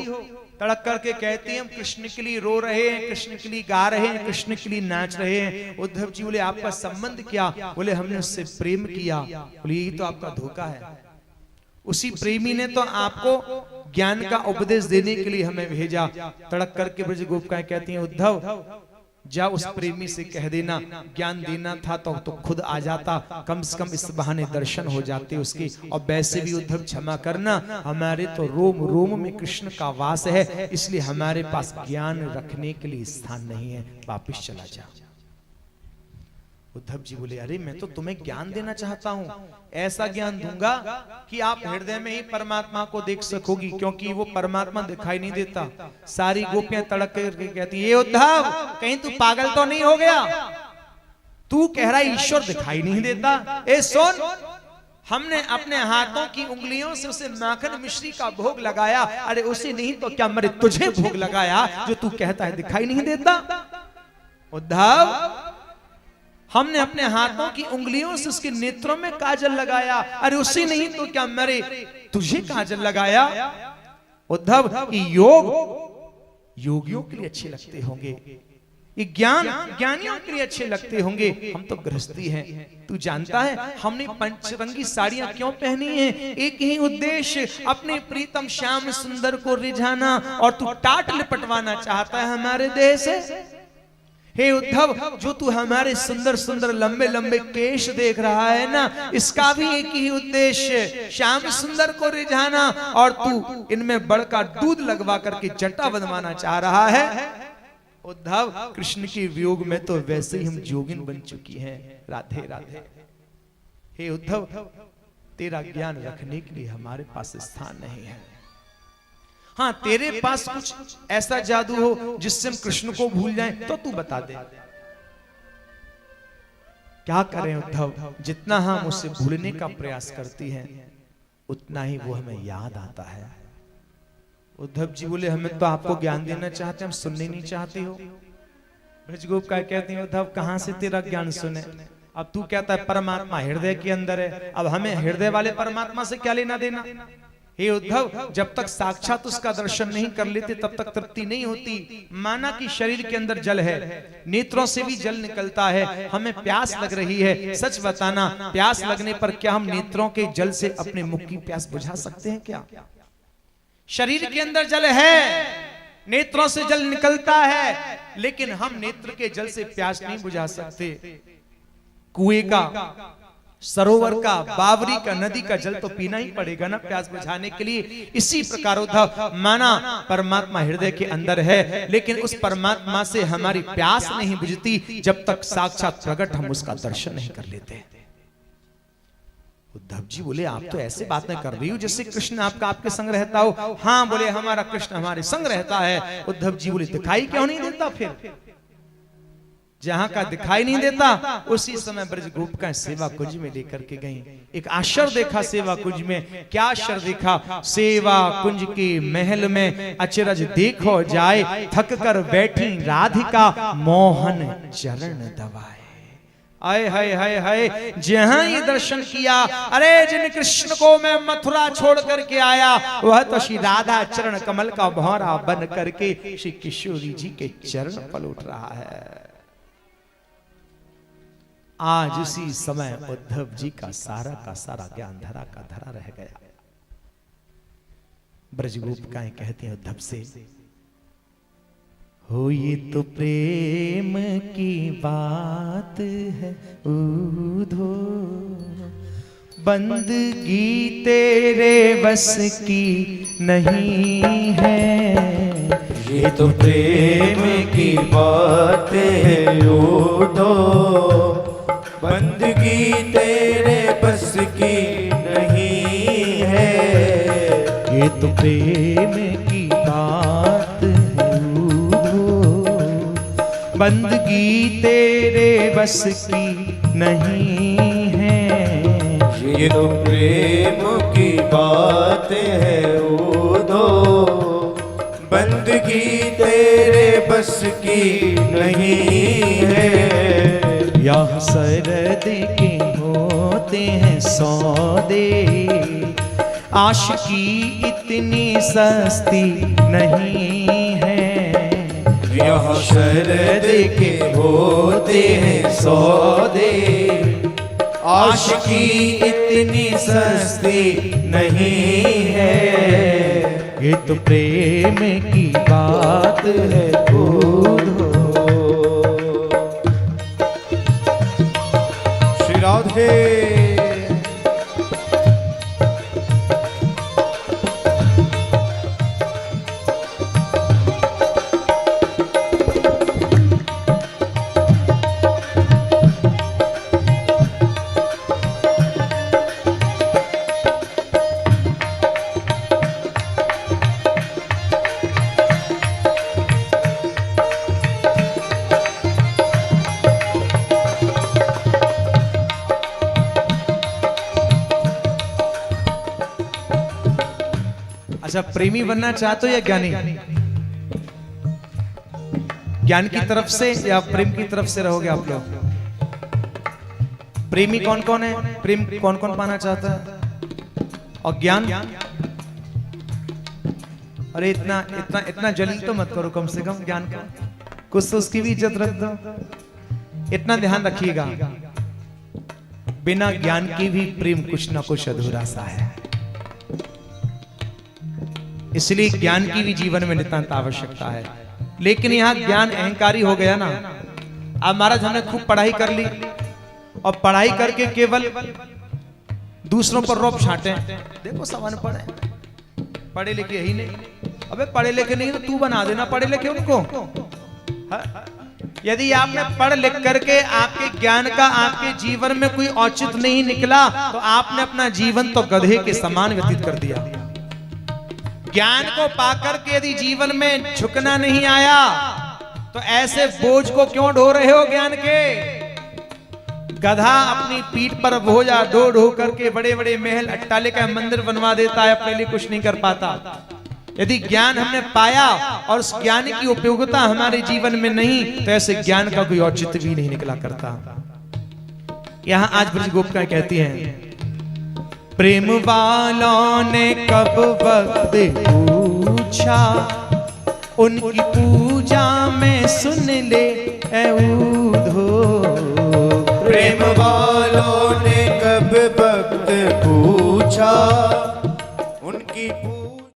तड़क करके कहती है, हम कृष्ण के लिए रो रहे हैं, कृष्ण के लिए गा रहे हैं, कृष्ण के लिए नाच रहे हैं। उद्धव जी बोले, आपका संबंध क्या? बोले, हमने उससे प्रेम किया। बोले, यही तो आपका धोखा है। उसी प्रेमी ने तो आपको ज्ञान का उपदेश देने के लिए हमें भेजा। तड़क करके ब्रज गोपिकाएं कहती हैं, उद्धव जा उस प्रेमी से कह देना, ज्ञान देना था तो खुद आ जाता, कम से कम इस बहाने दर्शन हो जाते उसके। और वैसे भी उद्धव क्षमा करना, हमारे तो रोम रोम में कृष्ण का वास है, इसलिए हमारे पास ज्ञान रखने के लिए स्थान नहीं है, वापिस चला जा। उद्धव जी बोले, अरे मैं तो तुम्हें ज्ञान देना चाहता हूं, ऐसा ज्ञान दूंगा कि आप हृदय में ही परमात्मा को देख सकोगी, क्योंकि वो परमात्मा दिखाई नहीं देता। सारी गोपियां तड़क करके कहती, ये उद्धव कहीं तू पागल तो नहीं हो गया? तू कह रहा ईश्वर दिखाई नहीं देता। ए सुन, हमने अपने हाथों की उंगलियों से उसे माखन मिश्री का भोग लगाया। अरे उसे नहीं तो क्या मरे तुझे भोग लगाया जो तू कहता है दिखाई नहीं देता? उद्धव, हमने अपने हाथों की उंगलियों से उसके नेत्रों में काजल लगाया। अरे उसी नहीं तो क्या मरे तुझे काजल लगाया? उद्धव, योग योगियों के लिए अच्छे लगते होंगे, ये ज्ञान ज्ञानियों के लिए अच्छे लगते होंगे, हम तो गृहस्थी हैं। तू जानता है हमने पंचरंगी साड़ियां क्यों पहनी हैं? एक ही उद्देश्य, अपने प्रीतम श्याम सुंदर को रिझाना, और तू टाट लिपटवाना चाहता है हमारे देह से। हे उद्धव, जो तू हमारे सुंदर सुंदर लंबे लंबे केश देख रहा है ना, इसका भी एक ही उद्देश्य, श्याम सुंदर को रिझाना, और तू इनमें बड़का दूध लगवा करके जटा बनवाना चाह रहा है। उद्धव, कृष्ण के वियोग में तो वैसे ही हम जोगिन बन चुकी हैं। राधे राधे। हे उद्धव, तेरा ज्ञान रखने के लिए हमारे पास स्थान नहीं है। हाँ, तेरे पास कुछ ऐसा जादू हो जिससे हम कृष्ण को भूल जाएं तो तू बता दे। क्या करें उद्धव, जितना हम उसे भूलने का प्रयास करती हैं उतना ही वो हमें याद आता है। उद्धव जी बोले, हमें तो आपको ज्ञान देना चाहते, हम सुनने नहीं चाहते हो। ब्रजगोपिकाएं कहती हैं, उद्धव कहां से तेरा ज्ञान सुने? अब तू कहता है परमात्मा हृदय के अंदर है, अब हमें हृदय वाले परमात्मा से क्या लेना देना? हे उद्धव, जब तक साक्षात उसका दर्शन नहीं कर लेते तब तक तृप्ति नहीं होती। माना कि शरीर के अंदर जल है, नेत्रों से भी जल निकलता है, हमें प्यास लग रही है, सच बताना, प्यास लगने पर क्या हम नेत्रों के जल से अपने मुख की प्यास बुझा सकते हैं क्या? शरीर के अंदर जल है, नेत्रों से जल निकलता है, लेकिन हम नेत्र के जल से प्यास नहीं बुझा सकते। कुएं का, सरोवर का, बावरी का, नदी का जल तो पीना ही पड़ेगा ना प्यास बुझाने के लिए। इसी प्रकार उद्धव, माना परमात्मा हृदय के अंदर है, लेकिन उस परमात्मा से हमारी प्यास नहीं बुझती जब तक साक्षात प्रकट हम उसका दर्शन नहीं कर लेते। उद्धव जी बोले, आप तो ऐसे बातें कर रही हो जैसे कृष्ण आपके संग रहता हो। हाँ, बोले हमारा कृष्ण हमारे संग रहता है। उद्धव जी बोले, दिखाई क्यों नहीं देता? फिर जहां का दिखाई नहीं देता उसी समय ब्रज गोपिकाएं सेवा कुंज में लेकर के गईं। एक आश्चर्य देखा सेवा कुंज में। क्या आश्चर्य देखा? सेवा कुंज के महल में अचरज देखो जाए, थक कर बैठी राधिका मोहन चरण दबाए। आए हाय हाय हाय, जहां ये दर्शन किया, अरे जिन कृष्ण को मैं मथुरा छोड़ करके आया, वह तो श्री राधा चरण कमल का भौरा बन करके श्री किशोरी जी के चरण पर उठ रहा है। आज इसी समय उद्धव जी का सारा ज्ञान धरा का धरा रह गया। ब्रजगोपिकाएं कहती हैं उद्धव से, हो ये तो प्रेम की बात है उद्धव, बंदगी तेरे बस की नहीं है। ये तो प्रेम की बात है उद्धव, बंदगी तेरे बस की नहीं है। ये तो प्रेम की बात है उद्धव, बंदगी तेरे बस की नहीं है। ये तो प्रेम की बात है उद्धव, बंदगी तेरे बस की नहीं है। यह सरद के होते हैं सौदे, आशिकी इतनी सस्ती नहीं है। यह शरद के होते हैं सौदे, आशिकी इतनी सस्ती नहीं है। ये तो प्रेम की बात है खुद। श्री राधे। अच्छा, प्रेमी बनना चाहते हो या ज्ञानी? ज्ञान की तरफ से या प्रेम की तरफ से रहोगे आप लोग? प्रेमी कौन कौन है? प्रेम कौन कौन पाना चाहता है? और ज्ञान? अरे इतना इतना इतना जलील तो मत करो, कम से कम ज्ञान का कुछ तो उसकी भी इज्जत रख दो। इतना ध्यान रखिएगा, बिना ज्ञान की भी प्रेम कुछ ना कुछ अधूरा सा है। इसलिए ज्ञान की भी जीवन में नितांत आवश्यकता है। लेकिन यहाँ ज्ञान अहंकारी हो गया ना। अब महाराज हमने खूब पढ़ाई कर ली और पढ़ाई करके केवल दूसरों पर रौब छाटे। देखो सब अनपढ़ है, पढ़े लिखे ही नहीं। अबे पढ़े लिखे नहीं तो तू बना देना पढ़े लिखे उनको। यदि आपने पढ़ लिख करके आपके ज्ञान का आपके जीवन में कोई औचित्य नहीं निकला तो आपने अपना जीवन तो गधे के समान व्यतीत कर दिया। ज्ञान को पाकर के यदि जीवन में झुकना नहीं आया तो ऐसे बोझ को क्यों ढो रहे हो ज्ञान के? गधा अपनी पीठ पर बोझा ढो ढो करके बड़े बड़े महल अट्टालिका मंदिर बनवा देता है, अपने लिए कुछ नहीं कर पाता। यदि ज्ञान हमने पाया और उस ज्ञान की उपयोगिता हमारे जीवन में नहीं तो ऐसे ज्ञान का कोई औचित्य भी नहीं निकला करता। यहां आज ब्रज गोपिकाएं कहती हैं, प्रेम वालों ने कब वक्त पूछा, उनकी पूजा